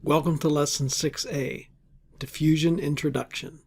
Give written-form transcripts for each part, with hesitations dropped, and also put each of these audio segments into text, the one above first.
Welcome to Lesson 6A, Diffusion Introduction.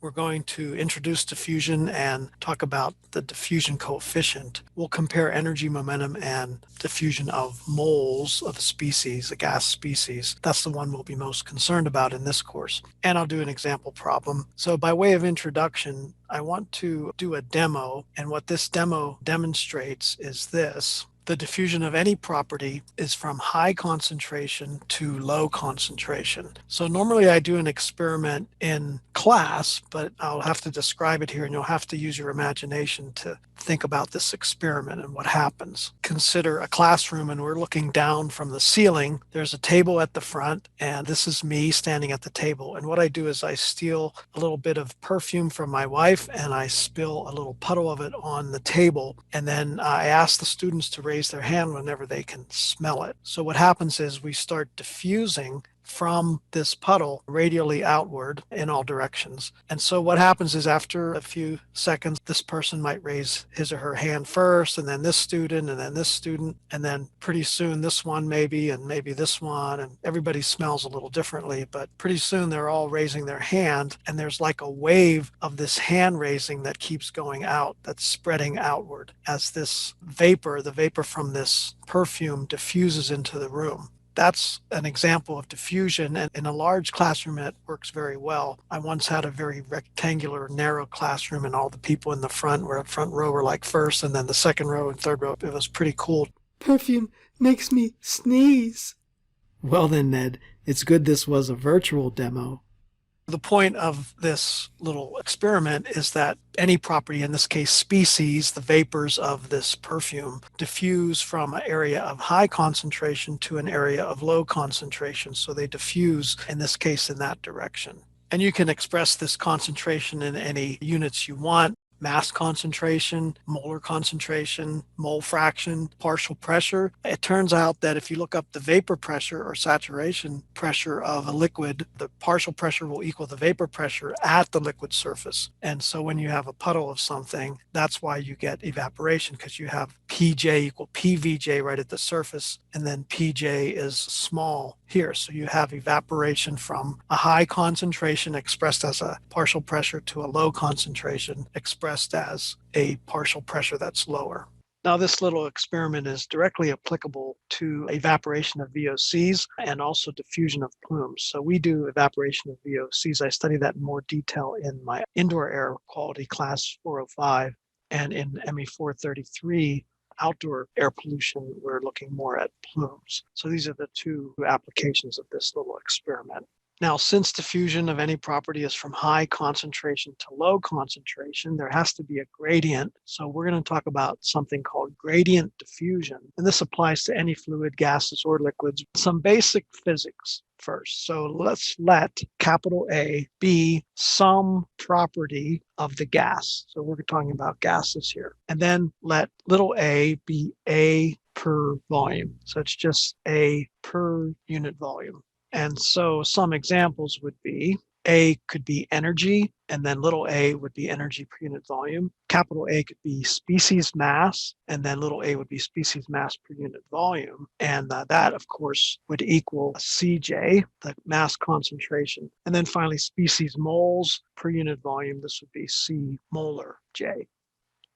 We're going to introduce diffusion and talk about the diffusion coefficient. We'll compare energy, momentum, and diffusion of moles of a species, a gas species. That's the one we'll be most concerned about in this course. And I'll do an example problem. So by way of introduction, I want to do a demo, and what this demo demonstrates is this. The diffusion of any property is from high concentration to low concentration. So normally I do an experiment in class, but I'll have to describe it here and you'll have to use your imagination to think about this experiment and what happens. Consider a classroom and we're looking down from the ceiling. There's a table at the front and this is me standing at the table. And what I do is I steal a little bit of perfume from my wife and I spill a little puddle of it on the table. And then I ask the students to raise their hand whenever they can smell it. So what happens is we start diffusing from this puddle radially outward in all directions. And so what happens is after a few seconds, this person might raise his or her hand first, and then this student, and then this student, and then pretty soon this one maybe, and maybe this one, and everybody smells a little differently, but pretty soon they're all raising their hand, and there's like a wave of this hand raising that keeps going out, that's spreading outward as this vapor, the vapor from this perfume diffuses into the room. That's an example of diffusion, and in a large classroom it works very well. I once had a very rectangular, narrow classroom and all the people in the front row were like first, and then the second row and third row. It was pretty cool. Perfume makes me sneeze. Well then, Ned, it's good this was a virtual demo. The point of this little experiment is that any property, in this case species, the vapors of this perfume, diffuse from an area of high concentration to an area of low concentration. So they diffuse, in this case, in that direction. And you can express this concentration in any units you want. Mass concentration, molar concentration, mole fraction, partial pressure. It turns out that if you look up the vapor pressure or saturation pressure of a liquid, the partial pressure will equal the vapor pressure at the liquid surface. And so when you have a puddle of something, that's why you get evaporation, because you have PJ equal PVJ right at the surface, and then PJ is small here. So you have evaporation from a high concentration expressed as a partial pressure to a low concentration expressed as a partial pressure that's lower. Now this little experiment is directly applicable to evaporation of VOCs and also diffusion of plumes. So we do evaporation of VOCs. I study that in more detail in my indoor air quality class 405, and in ME 433 outdoor air pollution, we're looking more at plumes. So these are the two applications of this little experiment. Now, since diffusion of any property is from high concentration to low concentration, there has to be a gradient. So we're going to talk about something called gradient diffusion. And this applies to any fluid, gases, or liquids. Some basic physics first. So let's let capital A be some property of the gas. So we're talking about gases here. And then let little a be A per volume. So it's just A per unit volume. And so some examples would be A could be energy, and then little a would be energy per unit volume. Capital A could be species mass, and then little a would be species mass per unit volume. And that, of course, would equal CJ, the mass concentration. And then finally, species moles per unit volume. This would be C molar J.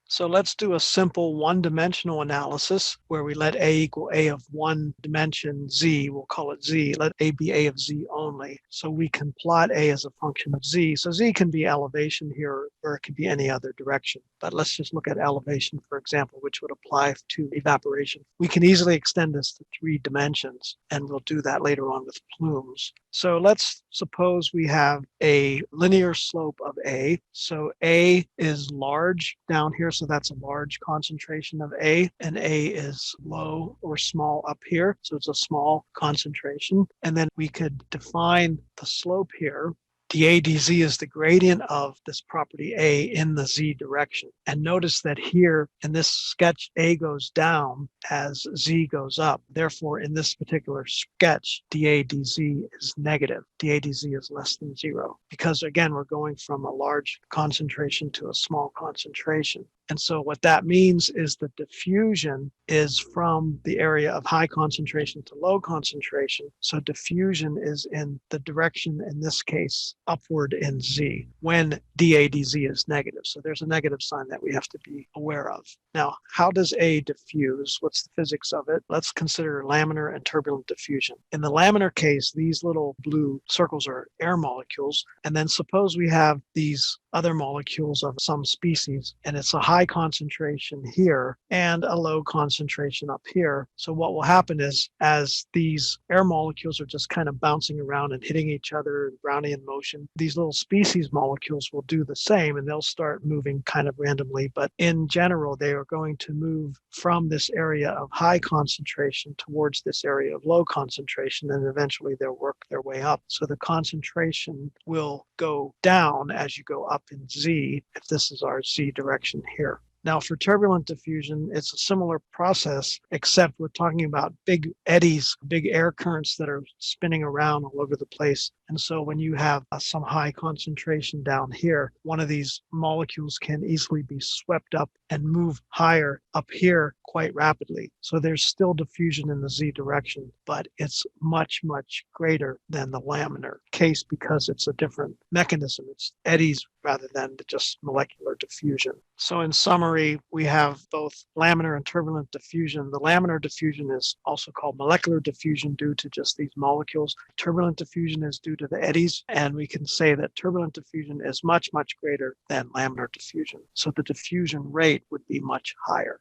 So let's do a simple one-dimensional analysis where we let A equal A of one dimension Z, we'll call it Z, let A be A of Z only. So we can plot A as a function of Z. So Z can be elevation here, or it can be any other direction. But let's just look at elevation, for example, which would apply to evaporation. We can easily extend this to 3 dimensions, and we'll do that later on with plumes. So let's suppose we have a linear slope of A. So A is large down here, so that's a large concentration of A, and A is low or small up here, so it's a small concentration. And then we could define the slope here. dA dz is the gradient of this property A in the Z direction. And notice that here in this sketch, A goes down as Z goes up. Therefore, in this particular sketch, dA dz is negative. dA dz is less than 0. Because again, we're going from a large concentration to a small concentration. And so what that means is the diffusion is from the area of high concentration to low concentration. So diffusion is in the direction, in this case, upward in Z, when dA dZ is negative. So there's a negative sign that we have to be aware of. Now, how does A diffuse? What's the physics of it? Let's consider laminar and turbulent diffusion. In the laminar case, these little blue circles are air molecules. And then suppose we have these other molecules of some species, and it's a high concentration here and a low concentration up here. So what will happen is, as these air molecules are just kind of bouncing around and hitting each other and Brownian motion, these little species molecules will do the same, and they'll start moving kind of randomly. But in general, they are going to move from this area of high concentration towards this area of low concentration, and eventually they'll work their way up. So the concentration will go down as you go up in Z, if this is our Z direction here. Now, for turbulent diffusion, it's a similar process, except we're talking about big eddies, big air currents that are spinning around all over the place. And so when you have some high concentration down here, one of these molecules can easily be swept up and move higher up here quite rapidly. So there's still diffusion in the Z direction, but it's much, much greater than the laminar case because it's a different mechanism. It's eddies rather than just molecular diffusion. So in summary, we have both laminar and turbulent diffusion. The laminar diffusion is also called molecular diffusion due to just these molecules. Turbulent diffusion is due to the eddies, and we can say that turbulent diffusion is much, much greater than laminar diffusion. So the diffusion rate would be much higher.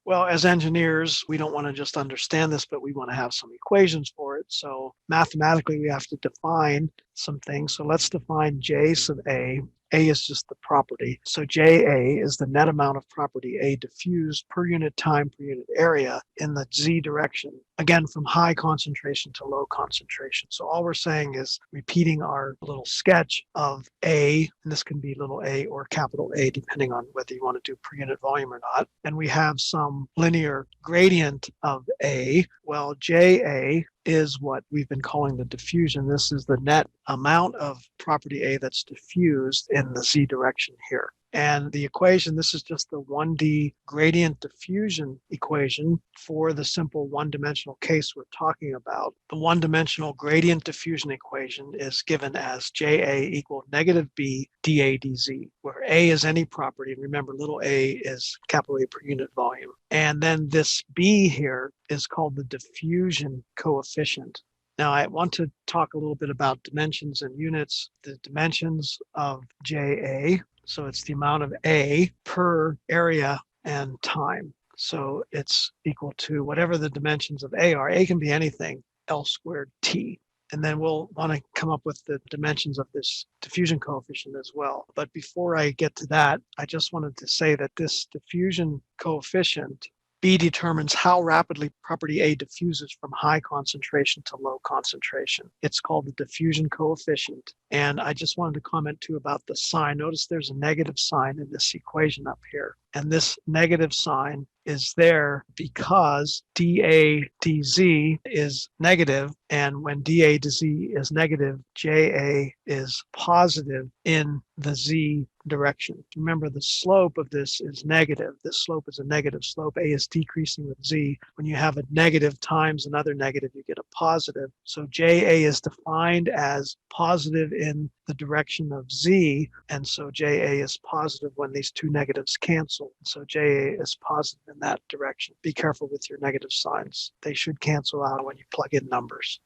Well, as engineers, we don't want to just understand this, but we want to have some equations for it. So mathematically, we have to define some things. So let's define J sub A. A is just the property. So JA is the net amount of property A diffused per unit time per unit area in the Z direction, again, from high concentration to low concentration. So all we're saying is repeating our little sketch of A, and this can be little a or capital A, depending on whether you want to do per unit volume or not. And we have some linear gradient of A. Well, JA is what we've been calling the diffusion. This is the net amount of property A that's diffused in the Z direction here. And the equation, this is just the 1D gradient diffusion equation for the simple one-dimensional case we're talking about. The one-dimensional gradient diffusion equation is given as JA equal negative B dA dZ, where A is any property. Remember, little a is capital A per unit volume. And then this B here is called the diffusion coefficient. Now, I want to talk a little bit about dimensions and units. The dimensions of JA, so it's the amount of A per area and time. So it's equal to whatever the dimensions of A are. A can be anything, L squared T. And then we'll want to come up with the dimensions of this diffusion coefficient as well. But before I get to that, I just wanted to say that this diffusion coefficient, B, determines how rapidly property A diffuses from high concentration to low concentration. It's called the diffusion coefficient. And I just wanted to comment too about the sign. Notice there's a negative sign in this equation up here. And this negative sign is there because dA dZ is negative, and when dA dZ is negative, JA is positive in the Z direction. Remember, the slope of this is negative. This slope is a negative slope. A is decreasing with Z. When you have a negative times another negative, you get a positive. So JA is defined as positive in the direction of Z, and so JA is positive when these two negatives cancel. So JA is positive in that direction. Be careful with your negative signs. They should cancel out when you plug in numbers.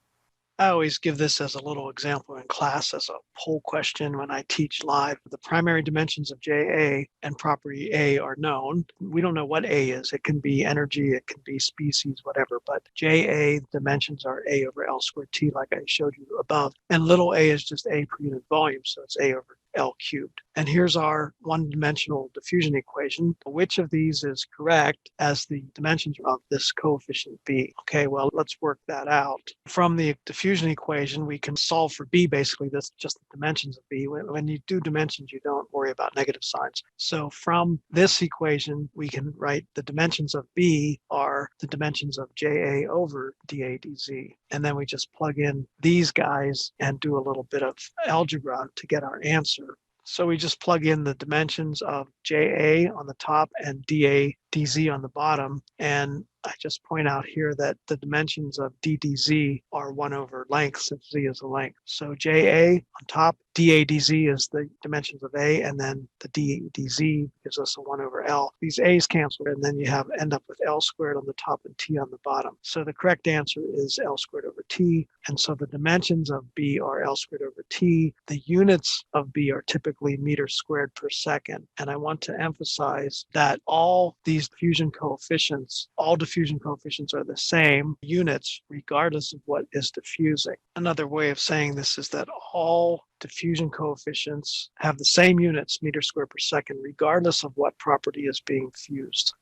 I always give this as a little example in class as a poll question when I teach live. The primary dimensions of JA and property A are known. We don't know what A is. It can be energy, it can be species, whatever. But JA dimensions are A over L squared T, like I showed you above. And little a is just A per unit volume, so it's A over L cubed. And here's our one-dimensional diffusion equation. Which of these is correct as the dimensions of this coefficient B? Okay, well, let's work that out. From the diffusion equation, we can solve for B, basically. That's just the dimensions of B. When you do dimensions, you don't worry about negative signs. So from this equation, we can write the dimensions of B are the dimensions of JA over dA dZ. And then we just plug in these guys and do a little bit of algebra to get our answer. So we just plug in the dimensions of JA on the top and DA DZ on the bottom. And I just point out here that the dimensions of DDZ are 1 over length, since Z is a length. So JA on top, DADZ is the dimensions of A, and then the DDZ gives us a 1 over L. These A's cancel, and then you end up with L squared on the top and T on the bottom. So the correct answer is L squared over T. And so the dimensions of B are L squared over T. The units of B are typically meters squared per second. And I want to emphasize that all these diffusion coefficients are the same units regardless of what is diffusing. Another way of saying this is that all diffusion coefficients have the same units, meters squared per second, regardless of what property is being fused.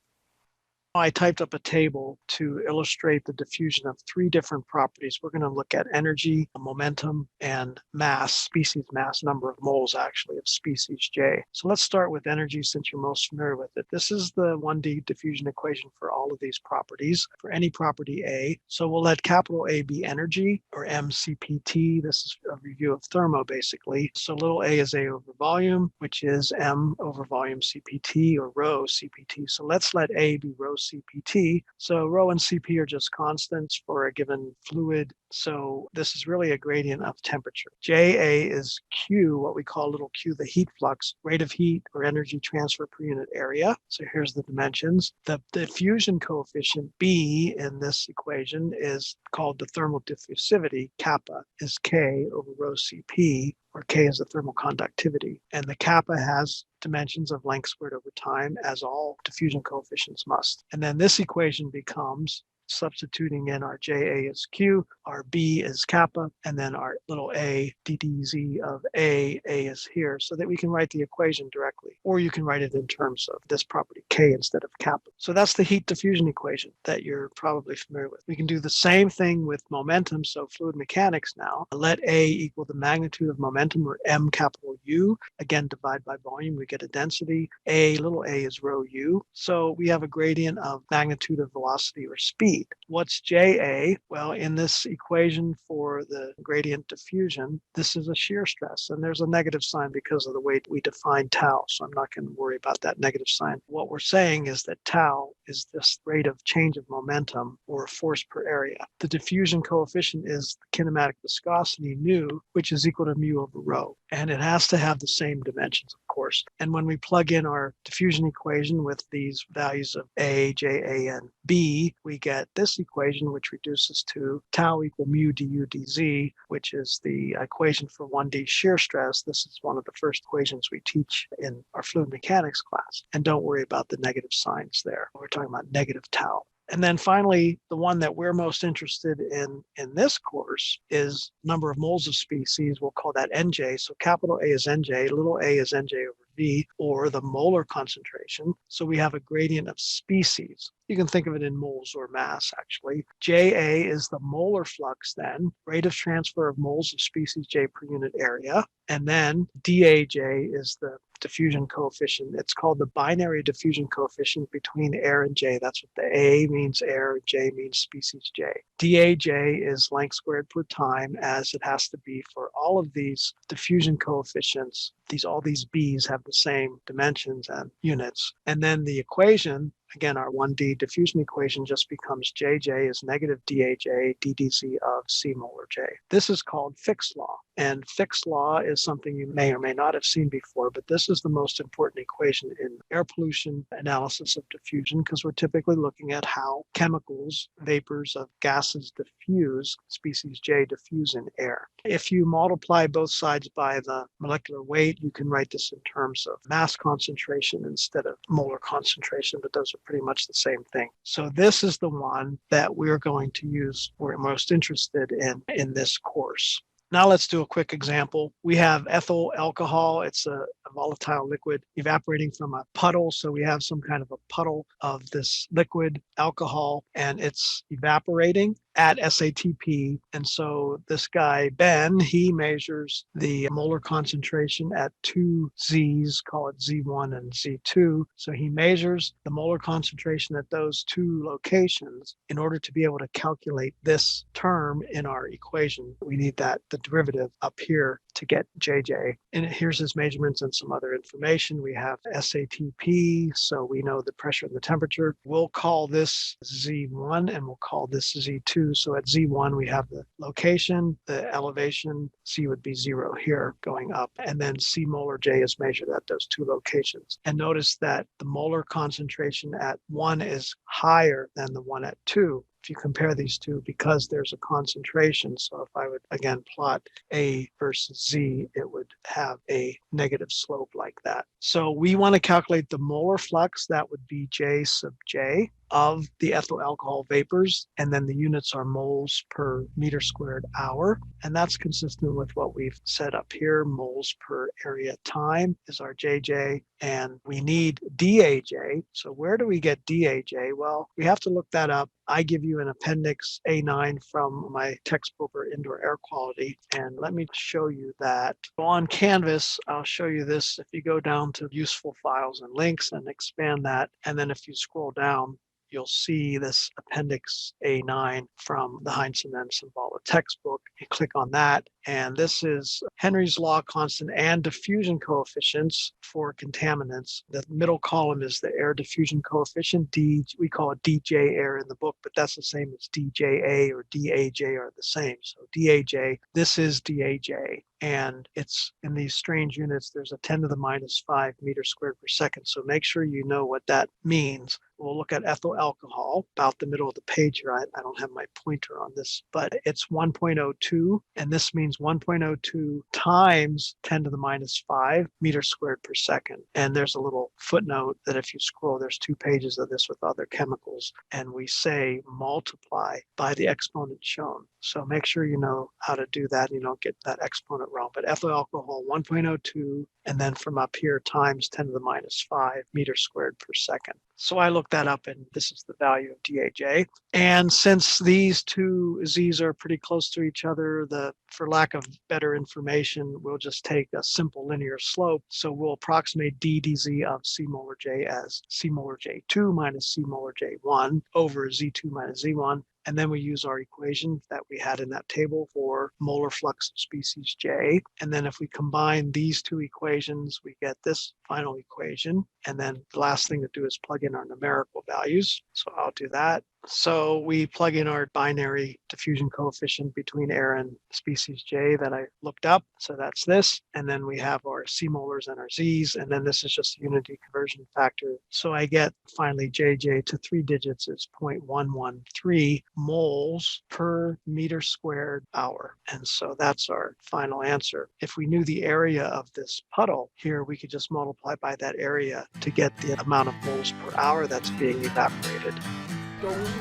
I typed up a table to illustrate the diffusion of 3 different properties. We're going to look at energy, momentum, and mass, species mass, number of moles actually of species J. So let's start with energy since you're most familiar with it. This is the 1D diffusion equation for all of these properties, for any property A. So we'll let capital A be energy, or mCpt. This is a review of thermo basically. So little a is A over volume, which is m over volume CPT, or rho CPT. So let's let A be rho CPT. So rho and CP are just constants for a given fluid. So this is really a gradient of temperature. JA is Q, what we call little q, the heat flux, rate of heat or energy transfer per unit area. So here's the dimensions. The diffusion coefficient B in this equation is called the thermal diffusivity. Kappa is K over rho CP, or K is the thermal conductivity. And the kappa has dimensions of length squared over time, as all diffusion coefficients must. And then this equation becomes, substituting in our JA is Q, our B is kappa, and then our little a, DDZ of A is here, so that we can write the equation directly. Or you can write it in terms of this property, K instead of kappa. So that's the heat diffusion equation that you're probably familiar with. We can do the same thing with momentum, so fluid mechanics now. Let A equal the magnitude of momentum, or M capital U. Again, divide by volume, we get a density. Little a is rho U. So we have a gradient of magnitude of velocity or speed. What's JA? Well, in this equation for the gradient diffusion, this is a shear stress, and there's a negative sign because of the way we define tau, so I'm not going to worry about that negative sign. What we're saying is that tau is this rate of change of momentum, or force per area. The diffusion coefficient is the kinematic viscosity, nu, which is equal to mu over rho, and it has to have the same dimensions, of course. And when we plug in our diffusion equation with these values of A, JA, and B, we get this equation, which reduces to tau equal mu du dz, which is the equation for 1D shear stress. This is one of the first equations we teach in our fluid mechanics class. And don't worry about the negative signs there. We're talking about negative tau. And then finally, the one that we're most interested in this course is number of moles of species. We'll call that NJ. So capital A is NJ, little a is NJ over V, or the molar concentration. So we have a gradient of species. You can think of it in moles or mass, actually. JA is the molar flux then, rate of transfer of moles of species J per unit area. And then DAJ is the diffusion coefficient. It's called the binary diffusion coefficient between air and J. That's what the A means air, J means species J. DAJ is length squared per time, as it has to be for all of these diffusion coefficients. All these B's have the same dimensions and units. And then the equation, again, our 1D diffusion equation, just becomes JJ is negative DAJ DDZ of C molar J. This is called Fick+law. And Fick+law is something you may or may not have seen before, but this is the most important equation in air pollution analysis of diffusion, because we're typically looking at how chemicals, vapors of gases diffuse, species J diffuse in air. If you multiply both sides by the molecular weight, you can write this in terms of mass concentration instead of molar concentration, but those are pretty much the same thing. So this is the one that we're going to use, we're most interested in this course. Now let's do a quick example. We have ethyl alcohol. It's a volatile liquid evaporating from a puddle. So we have some kind of a puddle of this liquid alcohol, and it's evaporating at SATP. And so this guy, Ben, he measures the molar concentration at 2 Z's, call it Z1 and Z2. So he measures the molar concentration at those 2 locations in order to be able to calculate this term in our equation. We need the derivative up here to get JJ. And here's his measurements and some other information. We have SATP, so we know the pressure and the temperature. We'll call this Z1 and we'll call this Z2. So at Z1, we have the location, the elevation. C would be 0 here going up. And then C molar J is measured at those two locations. And notice that the molar concentration at 1 is higher than the one at 2. If you compare these two, because there's a concentration. So if I would again plot A versus Z, it would have a negative slope like that. So we want to calculate the molar flux. That would be J sub J of the ethyl alcohol vapors. And then the units are moles per meter squared hour. And that's consistent with what we've set up here. Moles per area time is our JJ. And we need DAJ. So where do we get DAJ? Well, we have to look that up. I give you an appendix A9 from my textbook for indoor air quality. And let me show you that. So on Canvas, I'll show you this. If you go down to useful files and links and expand that, and then if you scroll down, you'll see this appendix A9 from the Heinsohn and Cimbala textbook. You click on that, and this is Henry's law constant and diffusion coefficients for contaminants. The middle column is the air diffusion coefficient, D. We call it DJ air in the book, but that's the same as DJA or DAJ are the same. So DAJ, this is DAJ. And it's in these strange units, there's a 10 to the minus 5 meters squared per second. So make sure you know what that means. We'll look at ethyl alcohol, about the middle of the page here. I don't have my pointer on this, but it's 1.02. And this means 1.02 times 10 to the minus 5 meters squared per second. And there's a little footnote that if you scroll, there's 2 pages of this with other chemicals. And we say multiply by the exponent shown. So make sure you know how to do that. You don't get that exponent wrong. But ethyl alcohol 1.02, and then from up here times 10 to the minus 5 meters squared per second. So I looked that up, and this is the value of DAJ. And since these two Z's are pretty close to each other, for lack of better information, we'll just take a simple linear slope. So we'll approximate DZ of C molar J as C molar J2 minus C molar J1 over Z2 minus Z1. And then we use our equation that we had in that table for molar flux of species J. And then if we combine these two equations, we get this final equation. And then the last thing to do is plug in our numerical values. So I'll do that. So we plug in our binary diffusion coefficient between air and species J that I looked up. So that's this. And then we have our C molars and our Z's. And then this is just a unity conversion factor. So I get finally JJ to 3 digits is 0.113 moles per meter squared hour. And so that's our final answer. If we knew the area of this puddle here, we could just multiply by that area to get the amount of moles per hour that's being evaporated.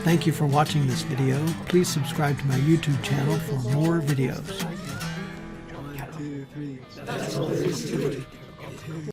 Thank you for watching this video. Please subscribe to my YouTube channel for more videos. 1, 2, 3. That's all there is to it.